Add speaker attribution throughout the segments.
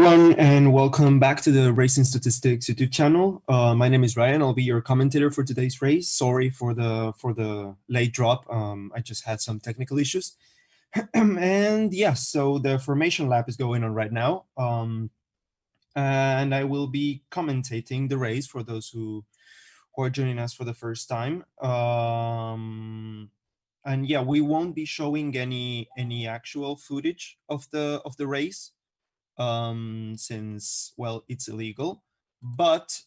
Speaker 1: everyone, and welcome back to the Racing Statistics YouTube channel. My name is Ryan. I'll be your commentator for today's race. Sorry for the late drop. I just had some technical issues. And yes, so the formation lap is going on right now. And I will be commentating the race for those who are joining us for the first time. And yeah, we won't be showing any actual footage of the race. Since, well, it's illegal, but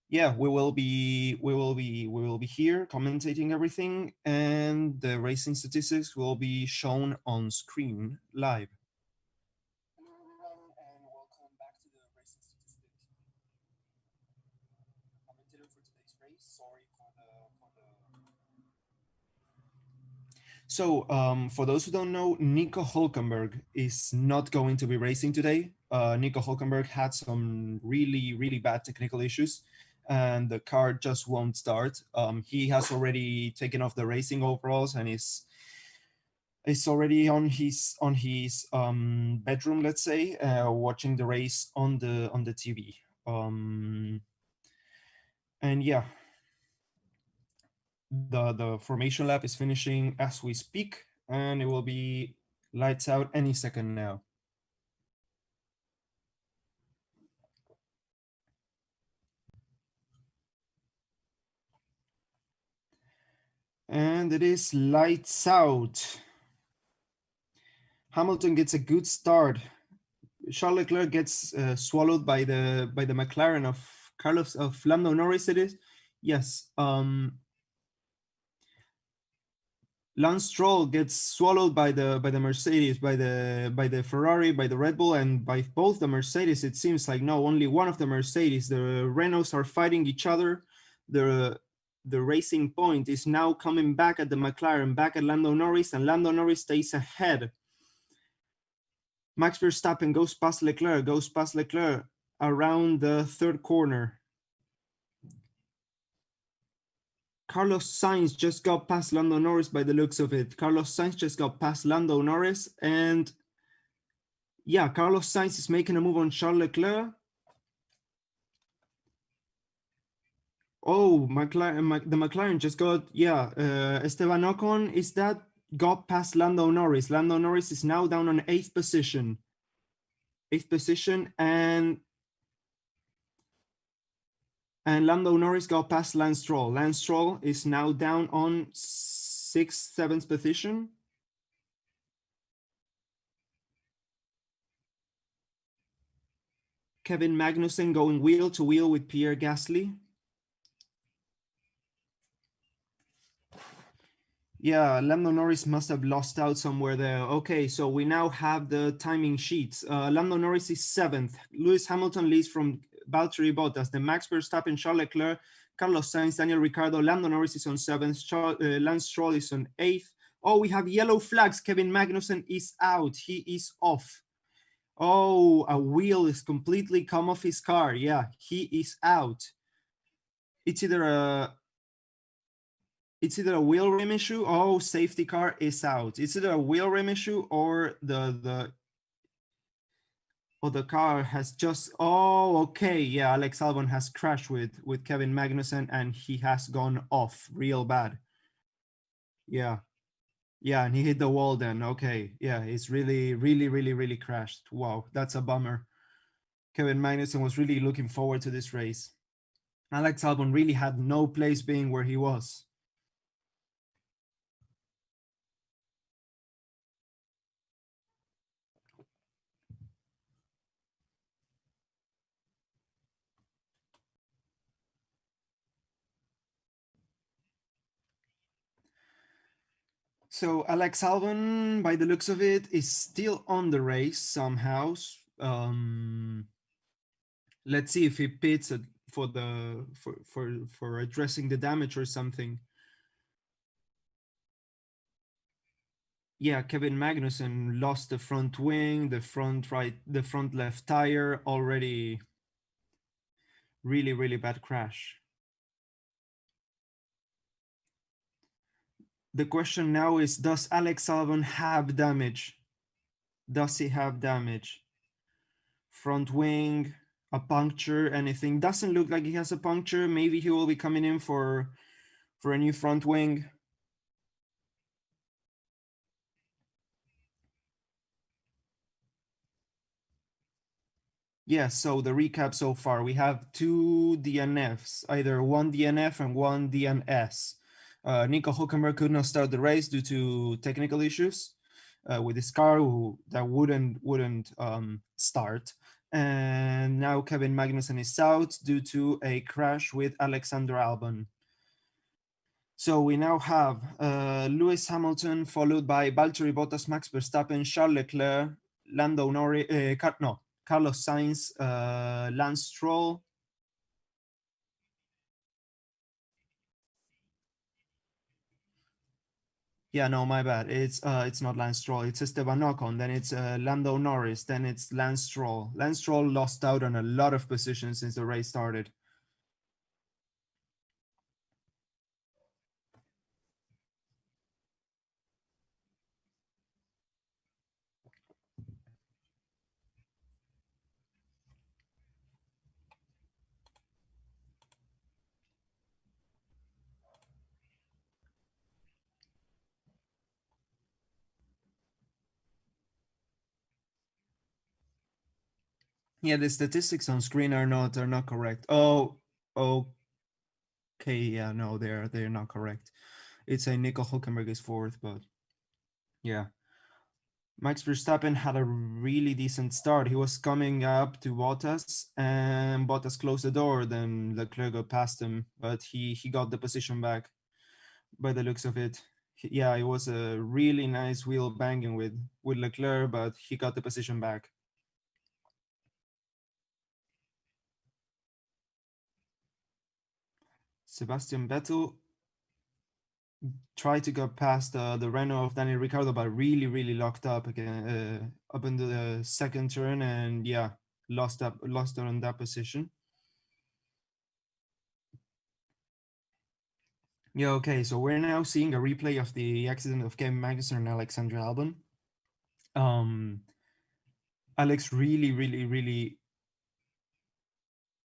Speaker 1: yeah, we will be here commentating everything, and the racing statistics will be shown on screen live. And welcome back to the racing statistics. Commentator for today's race. Sorry for the So, for those who don't know, Nico Hulkenberg is not going to be racing today. Nico Hulkenberg had some really bad technical issues, and the car just won't start. He has already taken off the racing overalls and is already on his bedroom, let's say, watching the race on the TV. And yeah, the formation lap is finishing as we speak, and it will be lights out any second now. And it is lights out. Hamilton gets a good start. Charles Leclerc gets swallowed by the McLaren of Lando Norris. It is, yes. Lance Stroll gets swallowed by the Mercedes, by the Ferrari, by the Red Bull, and by both the Mercedes. It seems like no, only one of the Mercedes. The Renaults are fighting each other. The Racing Point is now coming back at the McLaren, back at Lando Norris, and Lando Norris stays ahead. Max Verstappen goes past Leclerc around the third corner. Carlos Sainz just got past Lando Norris by the looks of it. Carlos Sainz just got past Lando Norris, and yeah, Carlos Sainz is making a move on Charles Leclerc. Oh, the McLaren just got, yeah, Esteban Ocon is that got past Lando Norris. Lando Norris is now down on 8th position. 8th position, and Lando Norris got past Lance Stroll. Lance Stroll is now down on 6th, 7th position. Kevin Magnussen going wheel to wheel with Pierre Gasly. Yeah, Lando Norris must have lost out somewhere there. Okay, so we now have the timing sheets. Lando Norris is 7th. Lewis Hamilton leads from Valtteri Bottas. The Max Verstappen, Charles Leclerc, Carlos Sainz, Daniel Ricciardo. Lando Norris is on 7th. Lance Stroll is on 8th. Oh, we have yellow flags. Kevin Magnussen is out. He is off. Oh, a wheel is completely come off his car. Yeah, he is out. It's either a wheel rim issue. Oh, safety car is out. It's either a wheel rim issue or the car has just, oh, okay. Yeah, Alex Albon has crashed with Kevin Magnussen, and he has gone off real bad. Yeah. Yeah, and he hit the wall then. Okay. Yeah, he's really crashed. Wow, that's a bummer. Kevin Magnussen was really looking forward to this race. Alex Albon really had no place being where he was. So Alex Albon, by the looks of it, is still on the race somehow. Let's see if he pits for addressing the damage or something. Yeah, Kevin Magnussen lost the front wing, the front left tire already. Really bad crash. The question now is, does Alex Albon have damage? Does he have damage? Front wing, a puncture, anything? Doesn't look like he has a puncture. Maybe he will be coming in for a new front wing. Yeah, so the recap so far, we have two DNFs, either one DNF and one DNS. Nico Hülkenberg could not start the race due to technical issues with his car that wouldn't start. And now Kevin Magnussen is out due to a crash with Alexander Albon. So we now have Lewis Hamilton followed by Valtteri Bottas, Max Verstappen, Charles Leclerc, Lando Norris, Carlos Sainz, Lance Stroll. Yeah, no, my bad. It's not Lance Stroll. It's Esteban Ocon. Then it's Lando Norris. Then it's Lance Stroll. Lance Stroll lost out on a lot of positions since the race started. Yeah, the statistics on screen are not correct. Oh, okay. Yeah, no, they're not correct. It's a Nico Hülkenberg is fourth, but yeah. Max Verstappen had a really decent start. He was coming up to Bottas, and Bottas closed the door. Then Leclerc got past him, but he got the position back by the looks of it. Yeah, it was a really nice wheel banging with Leclerc, but he got the position back. Sebastian Vettel tried to get past the Renault of Daniel Ricciardo, but really locked up again up into the second turn, and yeah, lost on that position. Yeah, okay, so we're now seeing a replay of the accident of Kevin Magnussen and Alexander Albon. Alex really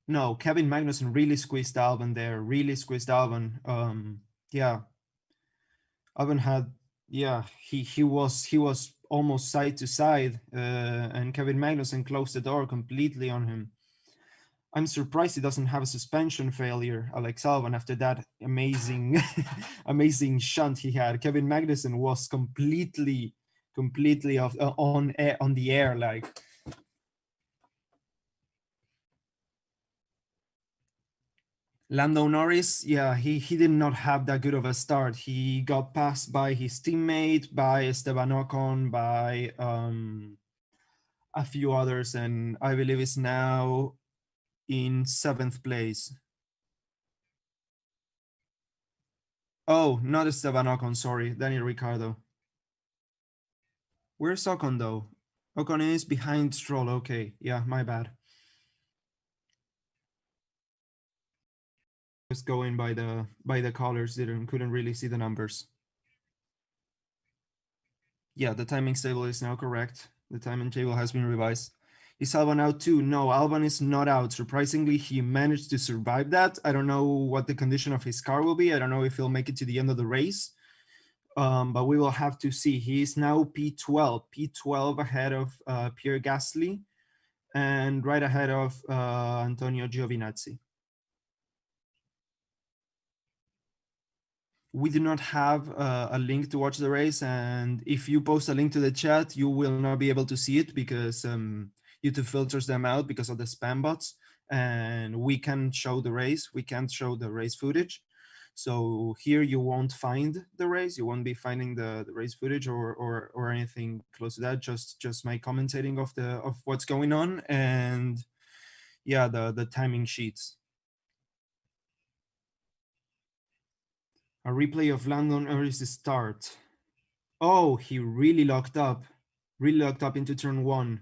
Speaker 1: no, Kevin Magnussen really squeezed Albon there, really squeezed Albon. Yeah, Albon had, yeah, he was almost side to side, and Kevin Magnussen closed the door completely on him. I'm surprised he doesn't have a suspension failure, Alex Albon, after that amazing, amazing shunt he had. Kevin Magnussen was completely off on the air, like. Lando Norris, yeah, he did not have that good of a start. He got passed by his teammate, by Esteban Ocon, by a few others, and I believe is now in 7th place. Oh, not Esteban Ocon, sorry, Daniel Ricciardo. Where's Ocon though? Ocon is behind Stroll. Okay, yeah, my bad. Just going by the colors, couldn't really see the numbers. Yeah, the timing table is now correct. The timing table has been revised. Is Albon out too? No, Albon is not out. Surprisingly, he managed to survive that. I don't know what the condition of his car will be. I don't know if he'll make it to the end of the race. But we will have to see. He is now P12 ahead of Pierre Gasly and right ahead of Antonio Giovinazzi. We do not have a link to watch the race, and if you post a link to the chat, you will not be able to see it because YouTube filters them out because of the spam bots, and we can show the race. We can't show the race footage. So here you won't find the race. You won't be finding the race footage or anything close to that. Just my commentating of what's going on, and yeah, the timing sheets. A replay of Lando Norris' start. Oh, he really locked up into turn one,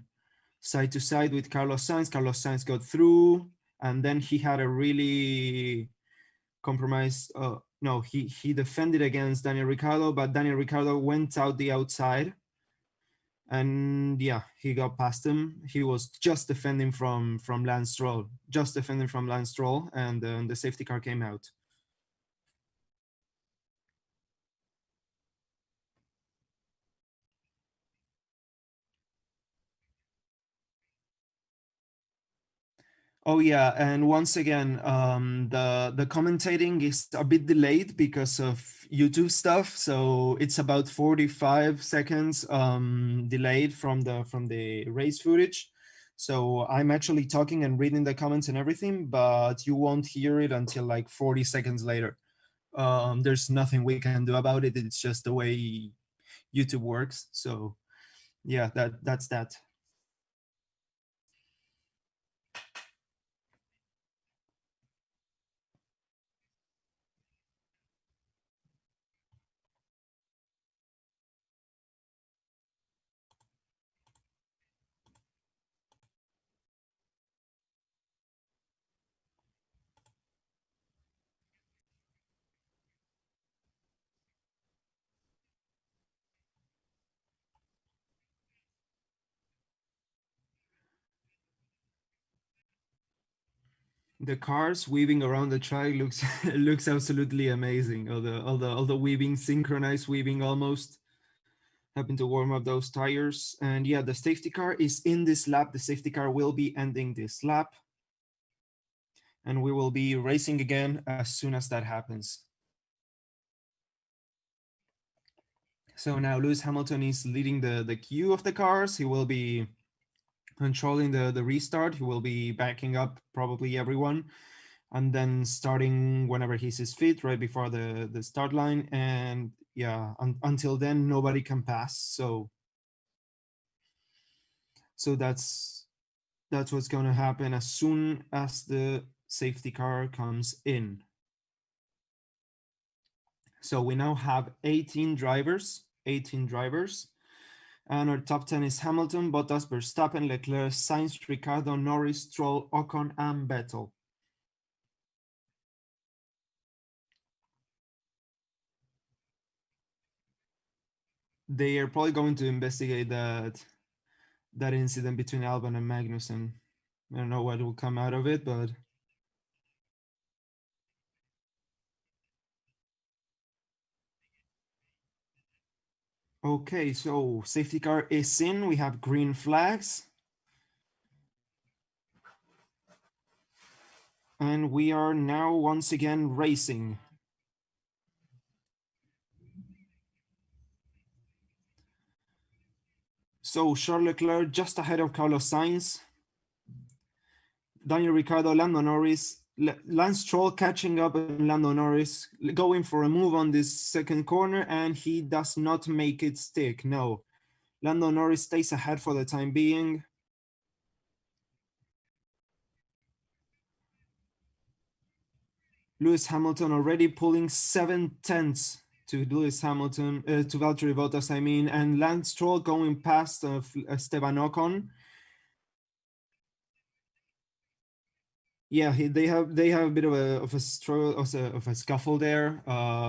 Speaker 1: side to side with Carlos Sainz. Carlos Sainz got through, and then he had a really compromised. No, he defended against Daniel Ricciardo, but Daniel Ricciardo went out the outside, And yeah, he got past him. He was just defending from Lance Stroll, and the safety car came out. Oh yeah, and once again, the commentating is a bit delayed because of YouTube stuff. So it's about 45 seconds delayed from the race footage. So I'm actually talking and reading the comments and everything, but you won't hear it until like 40 seconds later. There's nothing we can do about it. It's just the way YouTube works. So yeah, that's that. The cars weaving around the track looks looks absolutely amazing. All the weaving, synchronized weaving almost. Having to warm up those tires. And yeah, the safety car is in this lap. The safety car will be ending this lap. And we will be racing again as soon as that happens. So now Lewis Hamilton is leading the queue of the cars. He will be controlling the restart. He will be backing up probably everyone, and then starting whenever he sees fit, right before the start line. And yeah, until then, nobody can pass. So that's what's going to happen as soon as the safety car comes in. So we now have 18 drivers, and our top 10 is Hamilton, Bottas, Verstappen, Leclerc, Sainz, Ricciardo, Norris, Stroll, Ocon, and Vettel. They are probably going to investigate that incident between Albon and Magnussen. I don't know what will come out of it, but okay, so safety car is in. We have green flags. And we are now once again racing. So Charles Leclerc just ahead of Carlos Sainz. Daniel Ricciardo, Lando Norris, Lance Stroll catching up and Lando Norris going for a move on this second corner, and he does not make it stick. No, Lando Norris stays ahead for the time being. Lewis Hamilton already pulling 7/10 to Lewis Hamilton, to Valtteri Bottas, I mean, and Lance Stroll going past Esteban Ocon. Yeah, they have a bit of a struggle, of a scuffle there,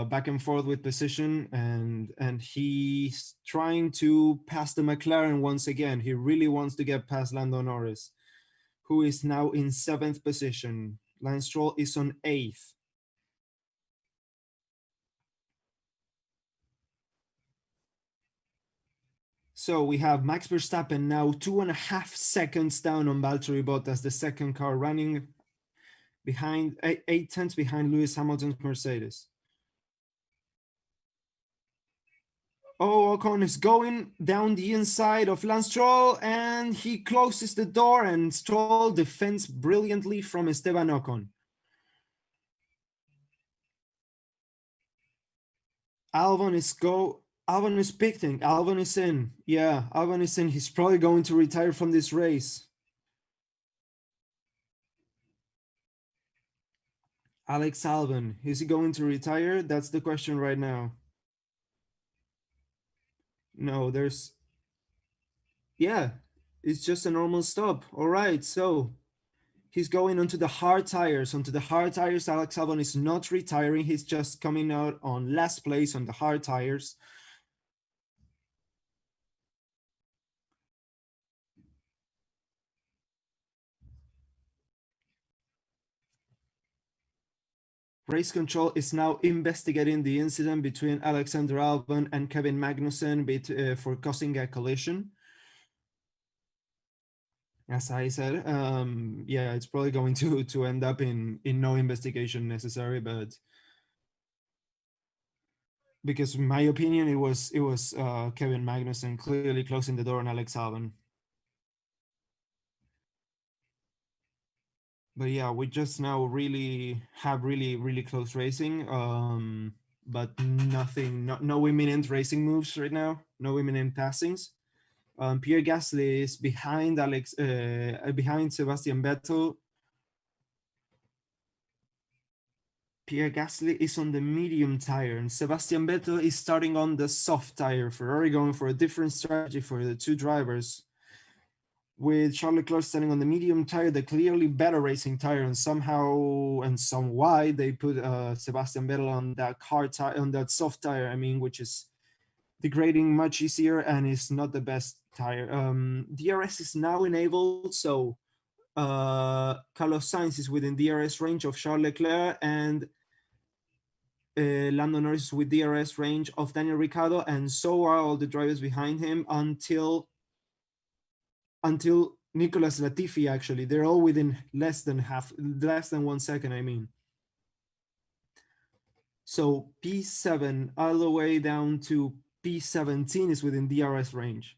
Speaker 1: back and forth with position, and he's trying to pass the McLaren once again. He really wants to get past Lando Norris, who is now in 7th position. Lance Stroll is on 8th. So we have Max Verstappen now 2.5 seconds down on Valtteri Bottas, the second car running behind, 8 tenths behind Lewis Hamilton's Mercedes. Oh, Ocon is going down the inside of Lance Stroll, and he closes the door, and Stroll defends brilliantly from Esteban Ocon. Albon is picking. Albon is in. Yeah, Albon is in. He's probably going to retire from this race. Alex Albon, is he going to retire? That's the question right now. No, yeah, it's just a normal stop. All right, so he's going onto the hard tires. Onto the hard tires, Alex Albon is not retiring. He's just coming out on last place on the hard tires. Race control is now investigating the incident between Alexander Albon and Kevin Magnussen for causing a collision. As I said, yeah, it's probably going to end up in no investigation necessary, but because in my opinion, it was Kevin Magnussen clearly closing the door on Alex Albon. But yeah, we just now really have really close racing, but no imminent racing moves right now, no imminent passings. Pierre Gasly is behind behind Sebastian Vettel. Pierre Gasly is on the medium tire, and Sebastian Vettel is starting on the soft tire. Ferrari going for a different strategy for the two drivers, with Charles Leclerc standing on the medium tire, the clearly better racing tire, and somehow and some why they put Sebastian Vettel on that hard tire, on that soft tire. I mean, which is degrading much easier and is not the best tire. DRS is now enabled, so Carlos Sainz is within DRS range of Charles Leclerc, and Lando Norris with DRS range of Daniel Ricciardo, and so are all the drivers behind him until Nicolas Latifi. Actually, they're all within less than 1 second. I mean, so P7 all the way down to P17 is within DRS range.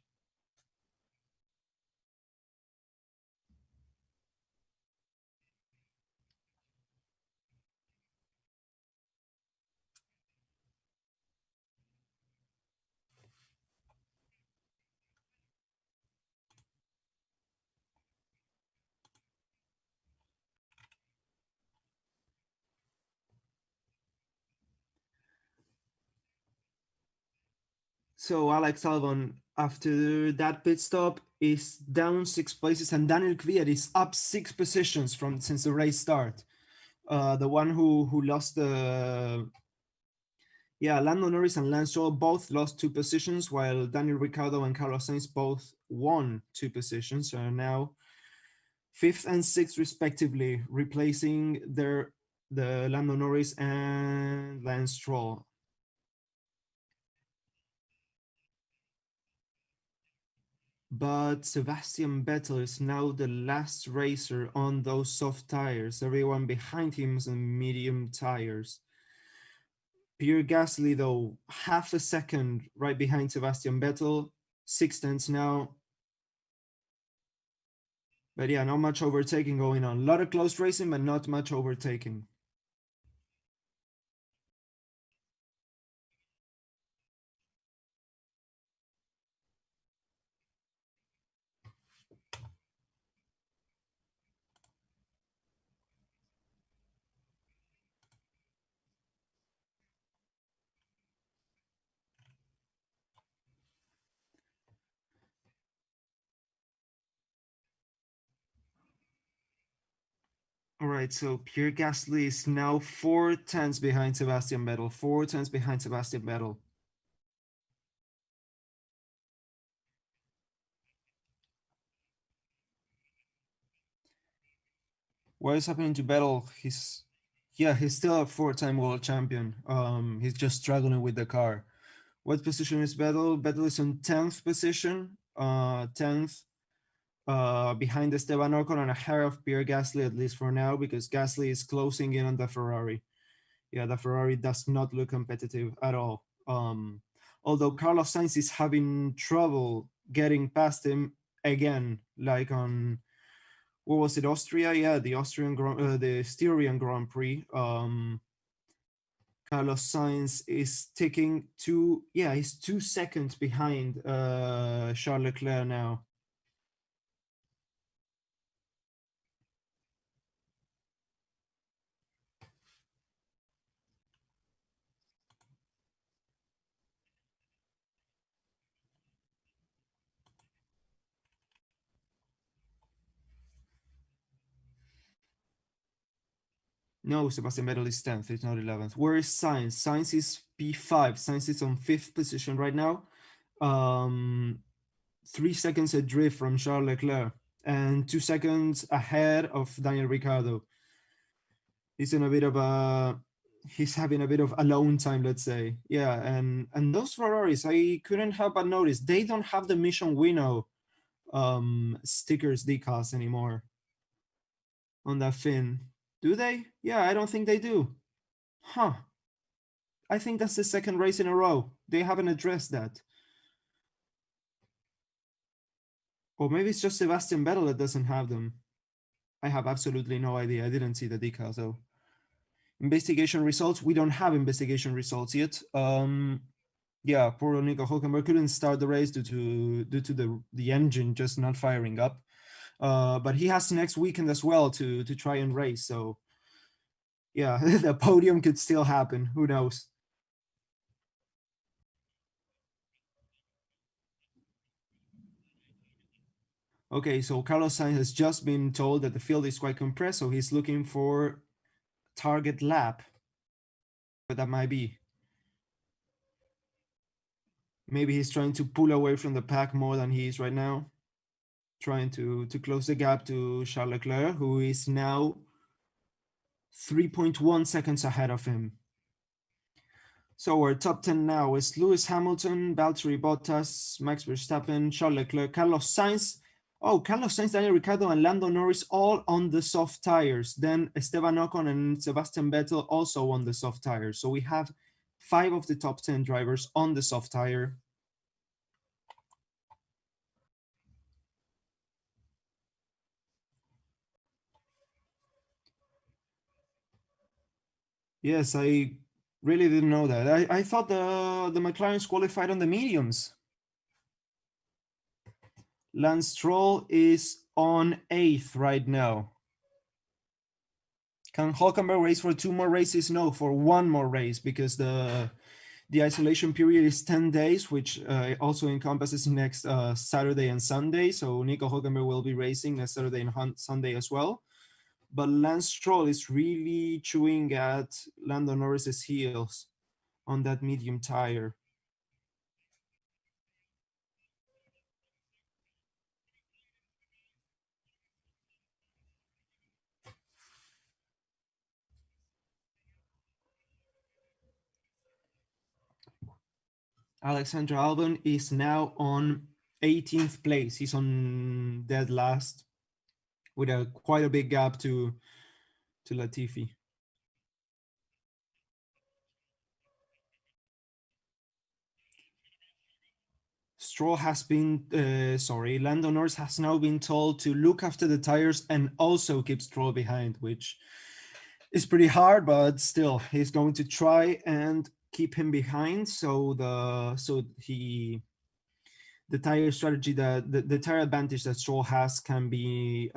Speaker 1: So Alex Albon, after that pit stop, is down 6 places, and Daniel Kvyat is up 6 positions since the race start. The one who lost the Lando Norris and Lance Stroll both lost 2 positions, while Daniel Ricciardo and Carlos Sainz both won 2 positions. So now 5th and 6th respectively, replacing the Lando Norris and Lance Stroll. But Sebastian Vettel is now the last racer on those soft tires. Everyone behind him is on medium tires. Pierre Gasly, though, half a second right behind Sebastian Vettel, 6/10 now. But yeah, not much overtaking going on. A lot of close racing, but not much overtaking. All right, so Pierre Gasly is now 4/10 behind Sebastian Vettel. 4/10 behind Sebastian Vettel. What is happening to Vettel? He's still a 4-time world champion. He's just struggling with the car. What position is Vettel? Vettel is on 10th position. 10th. Behind Esteban Ocon and ahead of Pierre Gasly, at least for now, because Gasly is closing in on the Ferrari. Yeah, the Ferrari does not look competitive at all. Although Carlos Sainz is having trouble getting past him again, like on, what was it, Austria? Yeah, the Styrian Grand Prix. Carlos Sainz is taking he's 2 seconds behind Charles Leclerc now. No, Sebastian Vettel is 10th, it's not 11th. Where is Sainz? Sainz is P5. Sainz is on 5th position right now. 3 seconds adrift from Charles Leclerc and 2 seconds ahead of Daniel Ricciardo. He's in a bit of a he's having a bit of alone time, let's say. Yeah, and those Ferraris, I couldn't help but notice they don't have the Mission Winnow stickers decals anymore on that fin. Do they? Yeah, I don't think they do. Huh. I think that's the second race in a row. They haven't addressed that. Or maybe it's just Sebastian Vettel that doesn't have them. I have absolutely no idea. I didn't see the decals though. Investigation results. We don't have investigation results yet. Yeah, poor Nico Hulkenberg couldn't start the race due to the engine just not firing up. But he has next weekend as well to try and race. So yeah, the podium could still happen. Who knows? Okay, so Carlos Sainz has just been told that the field is quite compressed, so he's looking for target lap. But that might be. Maybe he's trying to pull away from the pack more than he is right now. Trying to close the gap to Charles Leclerc, who is now 3.1 seconds ahead of him. So our top 10 now is Lewis Hamilton, Valtteri Bottas, Max Verstappen, Charles Leclerc, Carlos Sainz. Oh, Carlos Sainz, Daniel Ricciardo, and Lando Norris all on the soft tires. Then Esteban Ocon and Sebastian Vettel also on the soft tires. So we have 5 of the top 10 drivers on the soft tire. Yes, I really didn't know that. I thought the McLarens qualified on the mediums. Lance Stroll is on 8th right now. Can Hulkenberg race for 2 more races? No, for 1 more race, because the isolation period is 10 days, which also encompasses next Saturday and Sunday. So Nico Hulkenberg will be racing next Saturday and Sunday as well. But Lance Stroll is really chewing at Lando Norris's heels on that medium tire. Alexander Albon is now on 18th place. He's on dead last with quite a big gap to Latifi. Stroll has been, Lando Norris has now been told to look after the tires and also keep Stroll behind, which is pretty hard, but still, he's going to try and keep him behind. So the tire strategy, the tire advantage that Stroll has can be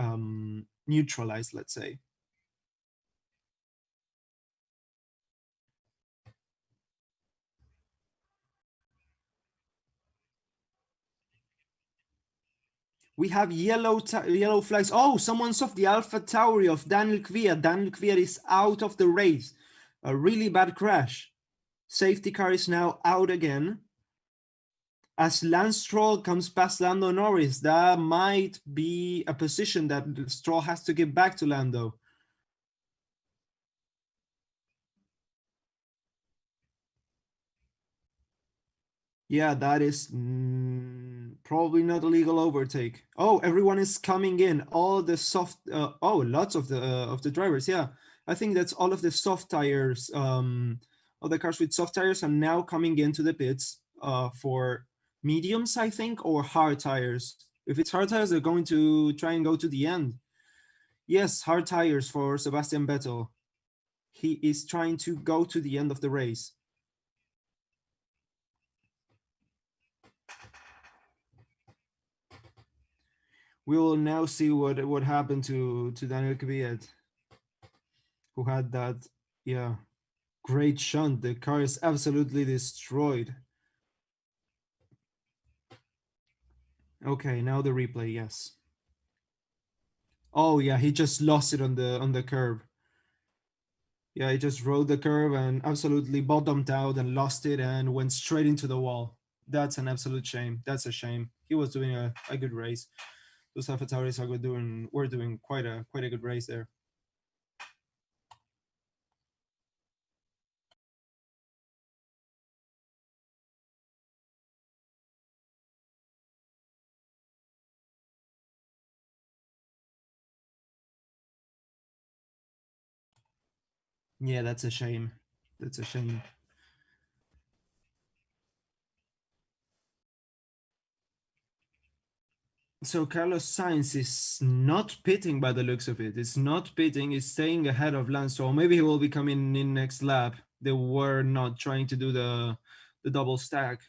Speaker 1: neutralized, let's say. We have yellow flags. Oh, someone's off the Alpha Tauri of Daniel Kvyat. Daniel Kvyat is out of the race. A really bad crash. Safety car is now out again. As Lance Stroll comes past Lando Norris, that might be a position that Stroll has to give back to Lando. Yeah, that is probably not a legal overtake. Oh, everyone is coming in. All the soft. Lots of the drivers. Yeah, I think that's all of the soft tires. All the cars with soft tires are now coming into the pits. For mediums, I think, or hard tires. If it's hard tires, they're going to try and go to the end. Yes, hard tires for Sebastian Vettel. He is trying to go to the end of the race. We will now see what happened to Daniel Kvyat, who had that great shunt. The car is absolutely destroyed. Okay, now the replay. Yes. Oh yeah, he just lost it on the curve. Yeah, he just rode the curve and absolutely bottomed out and lost it and went straight into the wall. That's an absolute shame. That's a shame. He was doing a good race. Those AlphaTauris were doing quite a good race there. Yeah, that's a shame. That's a shame. So Carlos Sainz is not pitting by the looks of it. It's not pitting. It's staying ahead of Lance Stroll. Maybe he will be coming in next lap. They were not trying to do the double stack.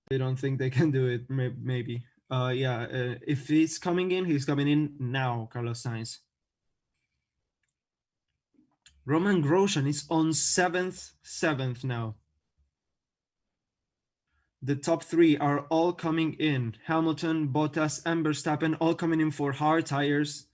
Speaker 1: They don't think they can do it. Maybe. Yeah. If he's coming in now. Carlos Sainz. Roman Grosjean is on seventh now. The top three are all coming in. Hamilton, Bottas, and Verstappen all coming in for hard tires.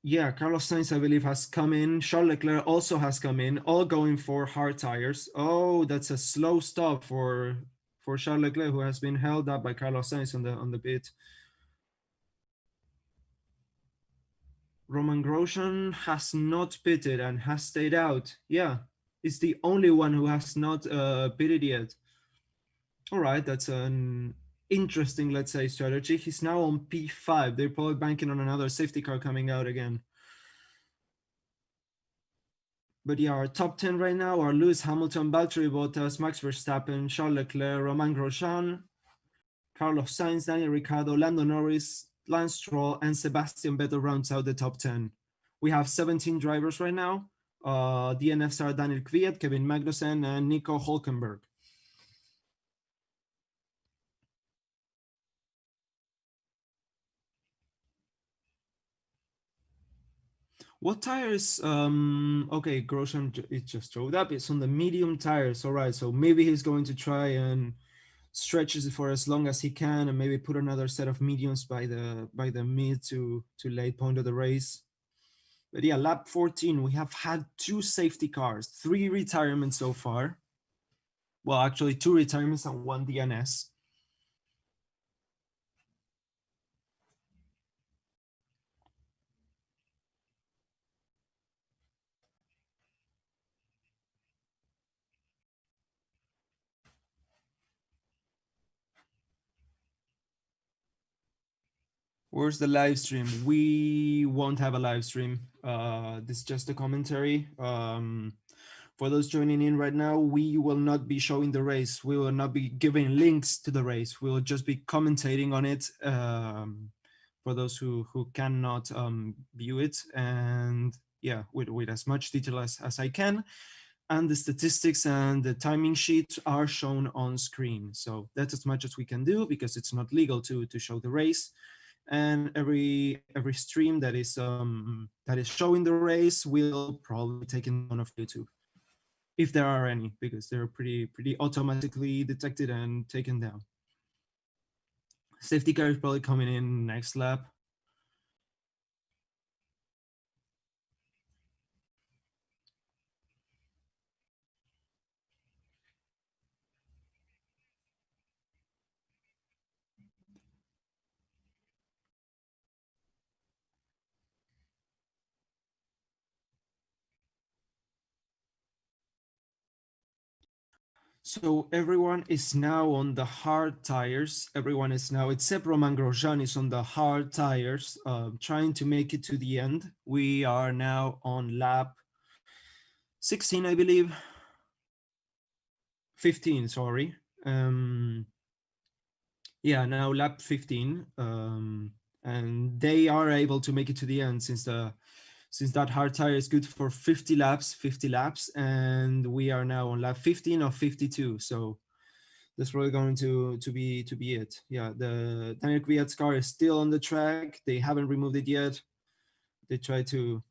Speaker 1: Yeah, Carlos Sainz, I believe, has come in. Charles Leclerc also has come in, all going for hard tires. Oh, that's a slow stop for Charles Leclerc, who has been held up by Carlos Sainz on the pit. Roman Grosjean has not pitted and has stayed out. Yeah, it's the only one who has not pitted yet. All right, that's an interesting, let's say, strategy. He's now on P5. They're probably banking on another safety car coming out again. But yeah, our top 10 right now are Lewis Hamilton, Valtteri Bottas, Max Verstappen, Charles Leclerc, Romain Grosjean, Carlos Sainz, Daniel Ricciardo, Lando Norris, Lance Stroll, and Sebastian Vettel rounds out the top 10. We have 17 drivers right now. DNFs are Daniel Kvyat, Kevin Magnussen, and Nico Hulkenberg. What tires? Okay, Grosjean it just showed up. It's on the medium tires. All right, so maybe he's going to try and stretches it for as long as he can, and maybe put another set of mediums by the mid to late point of the race. But yeah, lap 14, we have had two safety cars, three retirements so far. Well, actually, two retirements and one DNS. Where's the live stream? We won't have a live stream. This is just a commentary. For those joining in right now, we will not be showing the race. We will not be giving links to the race. We will just be commentating on it for those who cannot view it. And yeah, with as much detail as I can. And the statistics and the timing sheet are shown on screen. So that's as much as we can do because it's not legal to show the race. And every stream that is showing the race will probably be taken down off YouTube, if there are any, because they're pretty automatically detected and taken down. Safety car is probably coming in next lap. So everyone is now on the hard tires. Everyone is now, except Roman Grosjean, is on the hard tires, trying to make it to the end. We are now on lap 16, I believe. 15, sorry. Yeah, now lap 15. And they are able to make it to the end since that hard tire is good for 50 laps, and we are now on lap 15 of 52. So that's really going to be it. Yeah, the Daniel Kvyat's car is still on the track. They haven't removed it yet. They try to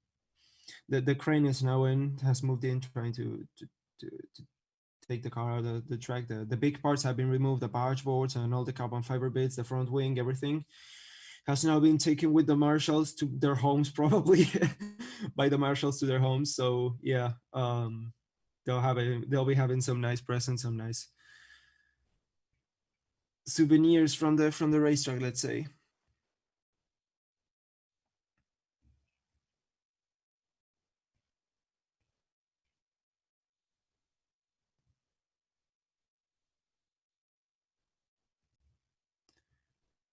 Speaker 1: the crane is now in, has moved in, trying to take the car out of the track. The big parts have been removed, the barge boards and all the carbon fiber bits, the front wing, everything has now been taken with the marshals to their homes, probably by the marshals to their homes. So yeah, they'll be having some nice presents, some nice souvenirs from the racetrack, let's say.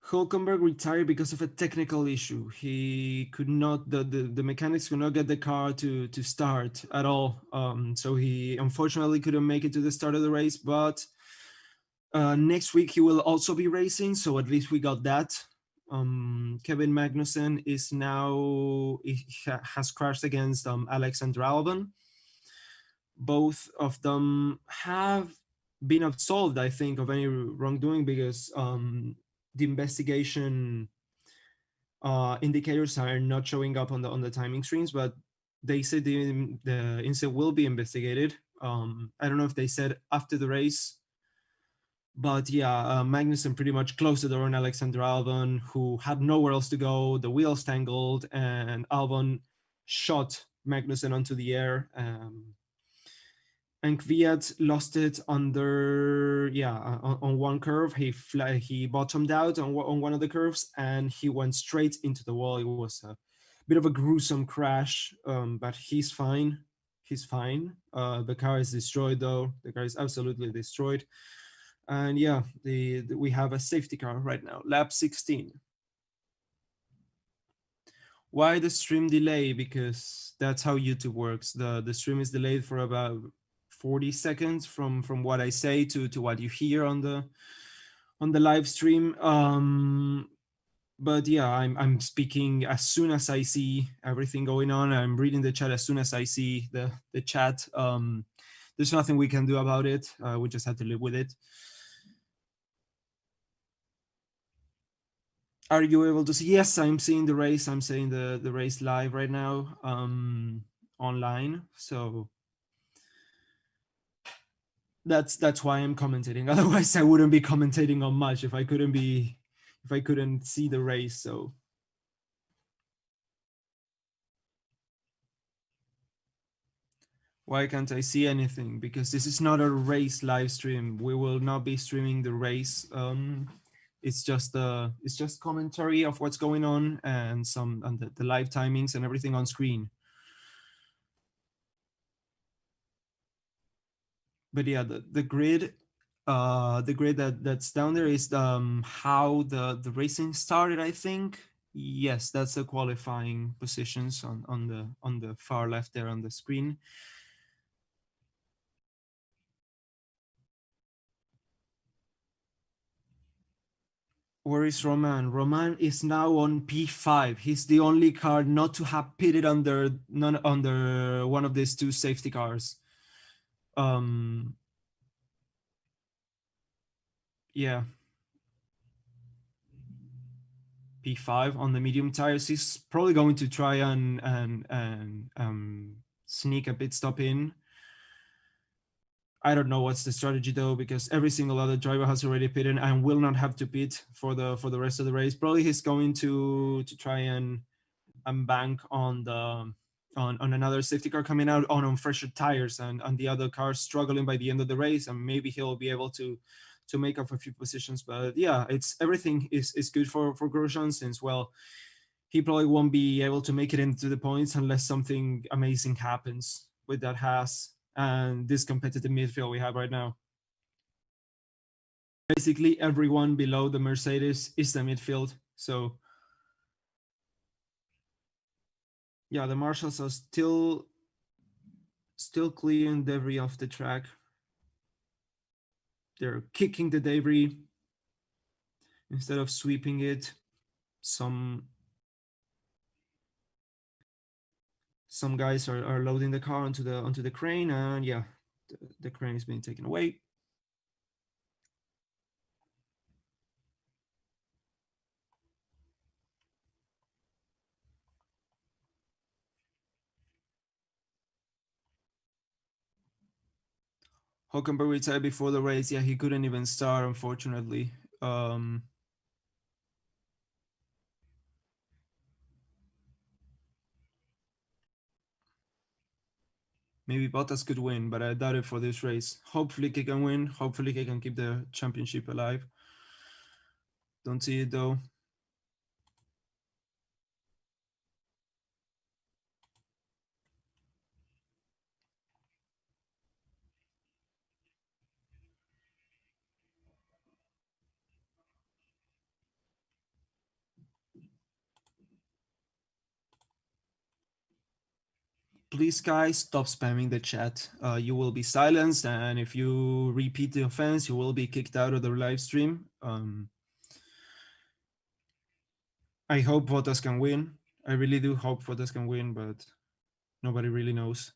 Speaker 1: Hulkenberg retired because of a technical issue. He could not, the mechanics could not get the car to start at all. So he unfortunately couldn't make it to the start of the race, but next week he will also be racing, so at least we got that. Kevin Magnussen is now has crashed against Alexander Albon. Both of them have been absolved, I think, of any wrongdoing because the investigation indicators are not showing up on the timing screens, but they said the incident will be investigated. I don't know if they said after the race, but yeah, Magnussen pretty much closed the door on Alexander Albon, who had nowhere else to go. The wheels tangled, and Albon shot Magnussen onto the air. And Kvyat lost it under, on one curve. He bottomed out on one of the curves, and he went straight into the wall. It was a bit of a gruesome crash, but he's fine. He's fine. The car is destroyed, though. The car is absolutely destroyed. And yeah, we have a safety car right now, lap 16. Why the stream delay? Because that's how YouTube works. The stream is delayed for about 40 seconds from what I say to what you hear on the live stream. But yeah, I'm speaking as soon as I see everything going on. I'm reading the chat as soon as I see the chat. There's nothing we can do about it. We just have to live with it. Are you able to see? Yes, I'm seeing the race. I'm seeing the race live right now, online. So that's why I'm commentating. Otherwise, I wouldn't be commentating on much if I couldn't see the race. So why can't I see anything? Because this is not a race live stream. We will not be streaming the race. It's just commentary of what's going on and the live timings and everything on screen. But yeah, the grid, that's down there is how the racing started, I think. Yes, that's the qualifying positions on the far left there on the screen. Where is Roman? Roman is now on P5. He's the only car not to have pitted under one of these two safety cars. Yeah, P5 on the medium tires. He's probably going to try and sneak a pit stop in. I don't know what's the strategy though, because every single other driver has already pitted and will not have to pit for the rest of the race. Probably he's going to try and bank on on another safety car coming out on fresher tires and the other cars struggling by the end of the race, and maybe he'll be able to make up a few positions. But yeah, it's everything is good for Grosjean, since, well, he probably won't be able to make it into the points unless something amazing happens with that Haas and this competitive midfield we have right now. Basically, everyone below the Mercedes is the midfield. So yeah, the marshals are still clearing debris off the track. They're kicking the debris instead of sweeping it. Some guys are loading the car onto the crane, and yeah, the crane is being taken away. Hulkenberg retired before the race. Yeah, he couldn't even start, unfortunately. Maybe Bottas could win, but I doubt it for this race. Hopefully he can win. Hopefully he can keep the championship alive. Don't see it though. Please, guys, stop spamming the chat. You will be silenced, and if you repeat the offense, you will be kicked out of the live stream. I hope Votas can win. I really do hope Votas can win, but nobody really knows.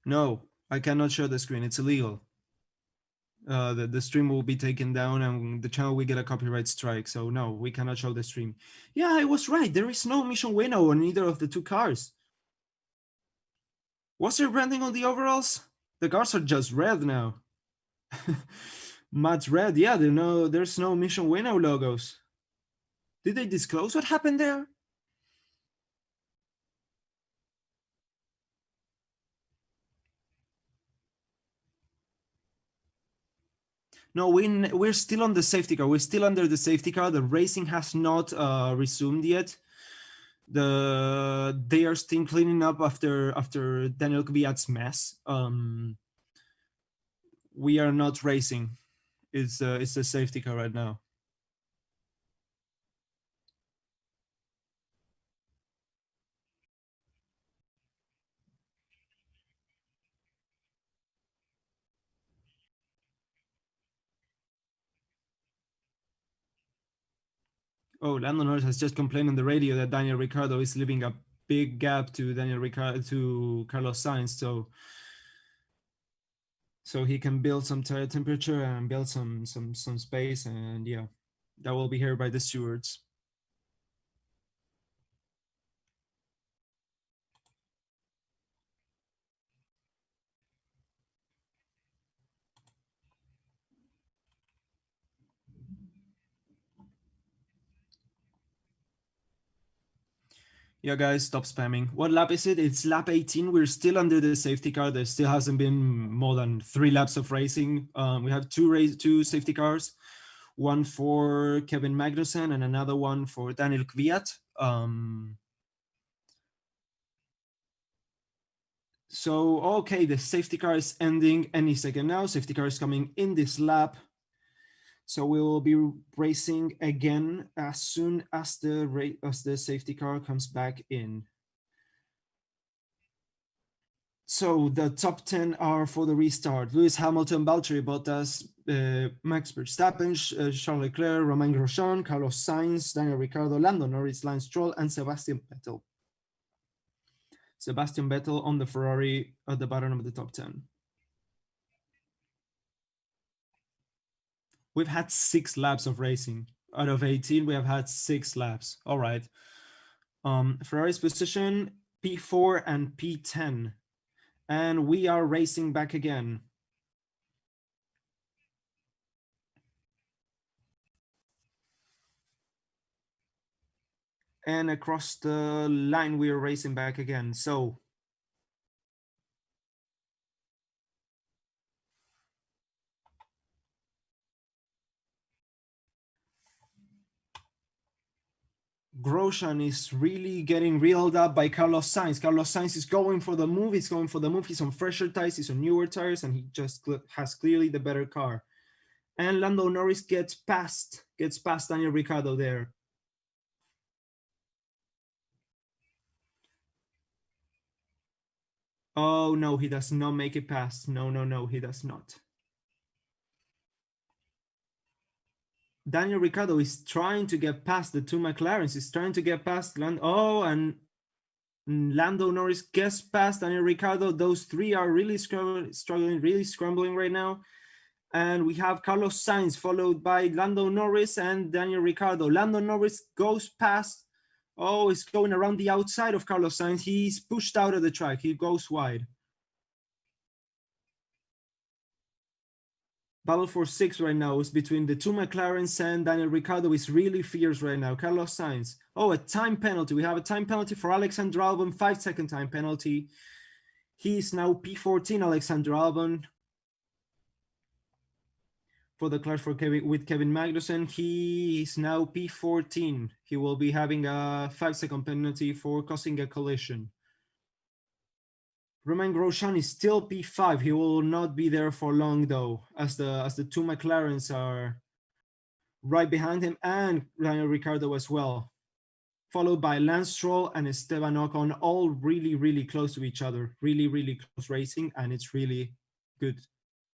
Speaker 1: No, I cannot show the screen. It's illegal. The stream will be taken down and the channel will get a copyright strike. So no, we cannot show the stream. Yeah, I was right. There is no Mission Winnow on either of the two cars. Was there branding on the overalls? The cars are just red now. Matte red. Yeah, there's no Mission Winnow logos. Did they disclose what happened there? No, we're still on the safety car. We're still under the safety car. The racing has not resumed yet. They are still cleaning up after Daniel Kvyat's mess. We are not racing. It's a safety car right now. Oh, Lando Norris has just complained on the radio that Daniel Ricciardo is leaving a big gap to Carlos Sainz, so he can build some tire temperature and build some space, and yeah, that will be heard by the stewards. Yeah, guys, stop spamming. What lap is it? It's lap 18. We're still under the safety car. There still hasn't been more than 3 laps of racing. We have two safety cars, one for Kevin Magnussen and another one for Daniel Kvyat. So, okay, the safety car is ending any second now. Safety car is coming in this lap. So we will be racing again as soon as the safety car comes back in. So the top 10 are for the restart: Lewis Hamilton, Valtteri Bottas, Max Verstappen, Charles Leclerc, Romain Grosjean, Carlos Sainz, Daniel Ricciardo, Lando Norris, Lance Stroll, and Sebastian Vettel. Sebastian Vettel on the Ferrari at the bottom of the top 10. We've had 6 laps of racing. Out of 18, we have had 6 laps. All right. Ferrari's position, P4 and P10. And we are racing back again. And across the line, we are racing back again. So Grosjean is really getting reeled up by Carlos Sainz. Carlos Sainz is going for the move. He's going for the move. He's on fresher tires. He's on newer tires, and he just has clearly the better car. And Lando Norris gets past Daniel Ricciardo there. Oh, no, he does not make it past. No, he does not. Daniel Ricciardo is trying to get past the 2 McLarens. He's trying to get past and Lando Norris gets past Daniel Ricciardo. Those 3 are really struggling, really scrambling right now. And we have Carlos Sainz followed by Lando Norris and Daniel Ricciardo. Lando Norris goes past. Oh, he's going around the outside of Carlos Sainz. He's pushed out of the track. He goes wide. Battle for 6 right now is between the 2 McLarens, and Daniel Ricciardo is really fierce right now. Carlos Sainz. Oh, a time penalty. We have a time penalty for Alexander Albon, 5-second time penalty. He is now P14, Alexander Albon. For the clash with Kevin Magnussen, he is now P14. He will be having a 5-second penalty for causing a collision. Romain Grosjean is still P5. He will not be there for long though, as the 2 McLarens are right behind him, and Daniel Ricciardo as well. followed by Lance Stroll and Esteban Ocon, all really, really close to each other, really, really close racing, and it's really good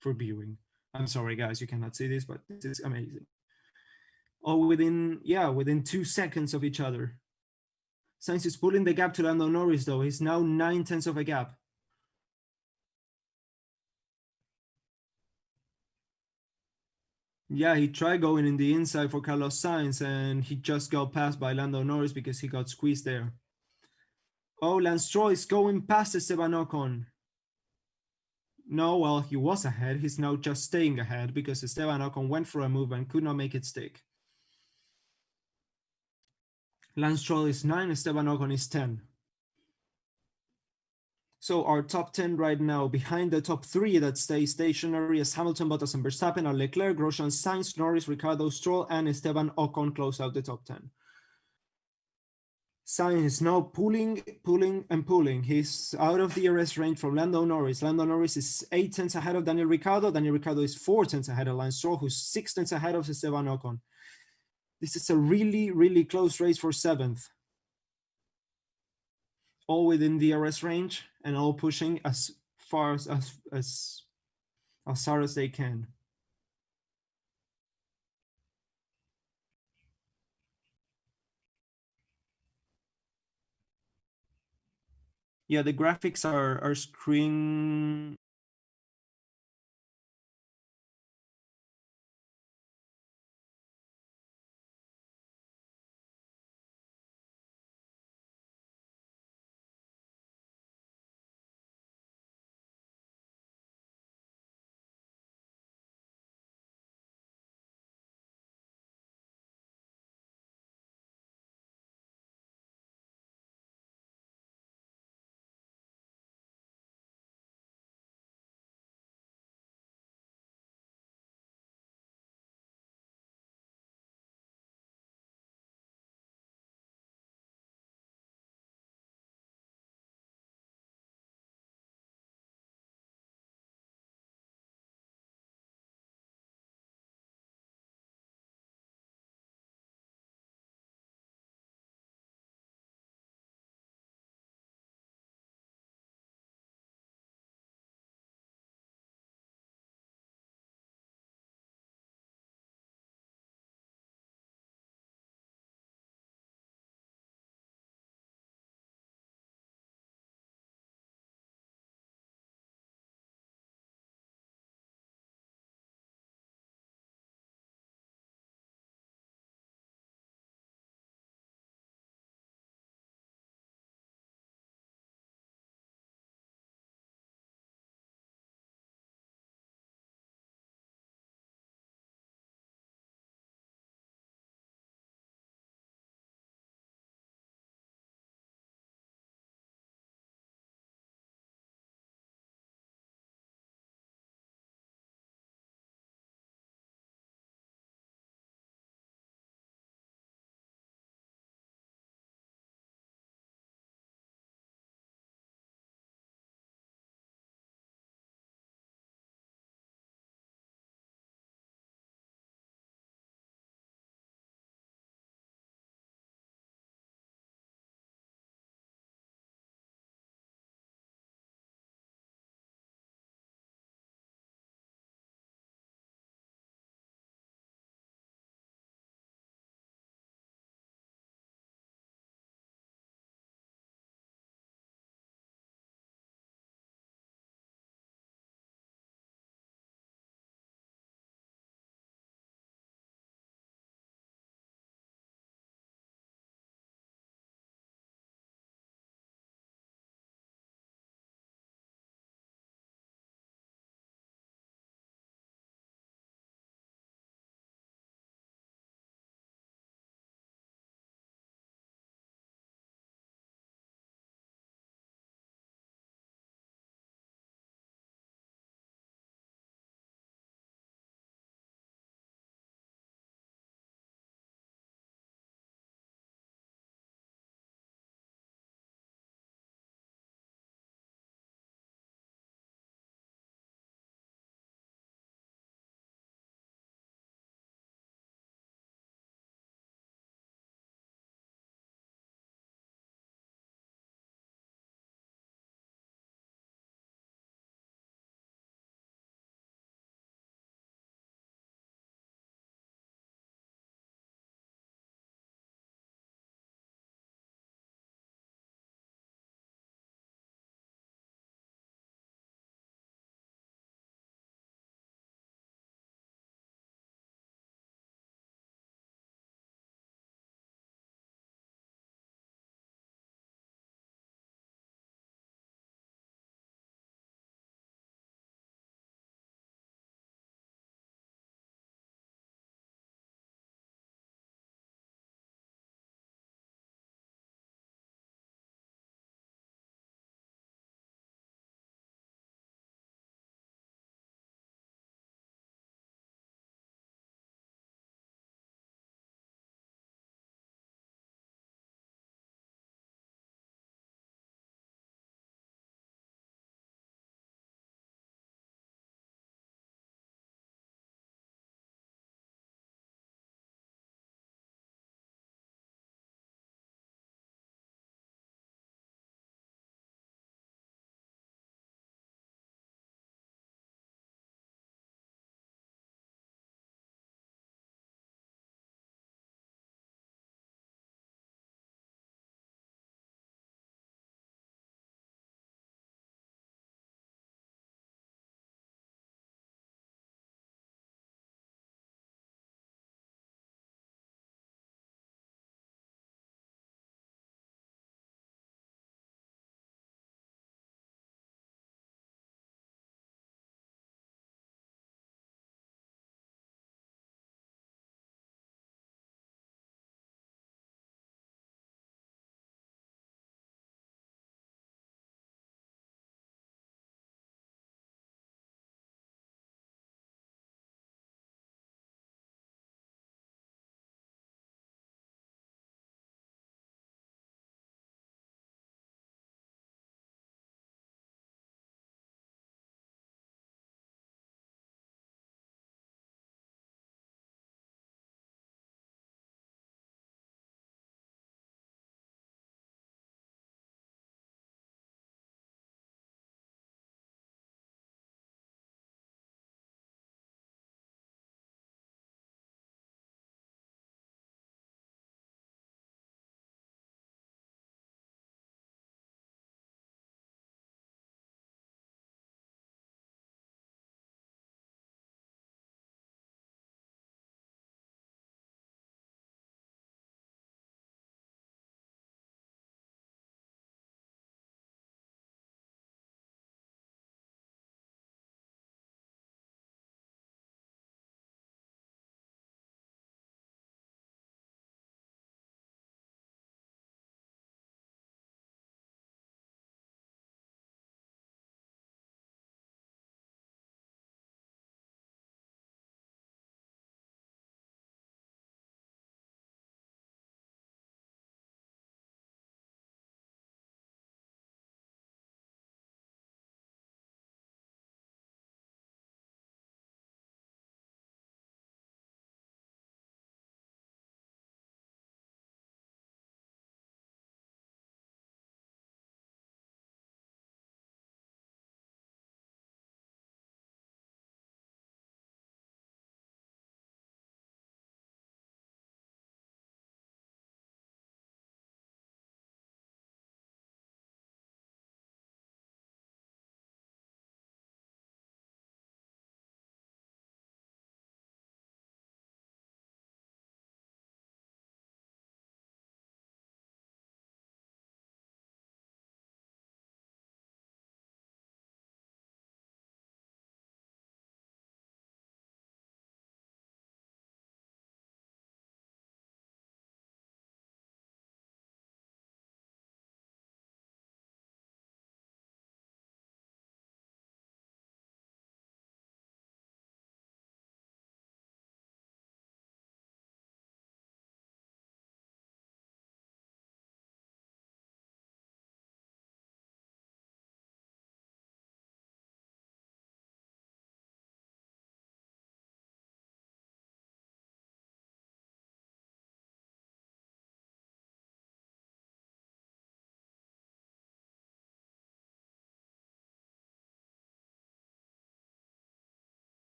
Speaker 1: for viewing. I'm sorry, guys, you cannot see this, but this is amazing. All within 2 seconds of each other. Sainz is pulling the gap to Lando Norris, though. He's now 9 tenths of a gap. Yeah, he tried going in the inside for Carlos Sainz, and he just got passed by Lando Norris because he got squeezed there. Oh, Lance Stroll is going past Esteban Ocon. No, well, he was ahead. He's now just staying ahead because Esteban Ocon went for a move and could not make it stick. Lance Stroll is 9, Esteban Ocon is 10. So our top 10 right now, behind the top 3 that stay stationary as Hamilton, Bottas, and Verstappen are Leclerc, Grosjean, Sainz, Norris, Ricciardo, Stroll, and Esteban Ocon close out the top 10. Sainz is now pulling. He's out of the DRS range from Lando Norris. Lando Norris is 8 tenths ahead of Daniel Ricciardo. Daniel Ricciardo is 4 tenths ahead of Lance Stroll, who's 6 tenths ahead of Esteban Ocon. This is a really, really close race for 7th. All within the DRS range and all pushing as far as far as they can. Yeah, the graphics are screen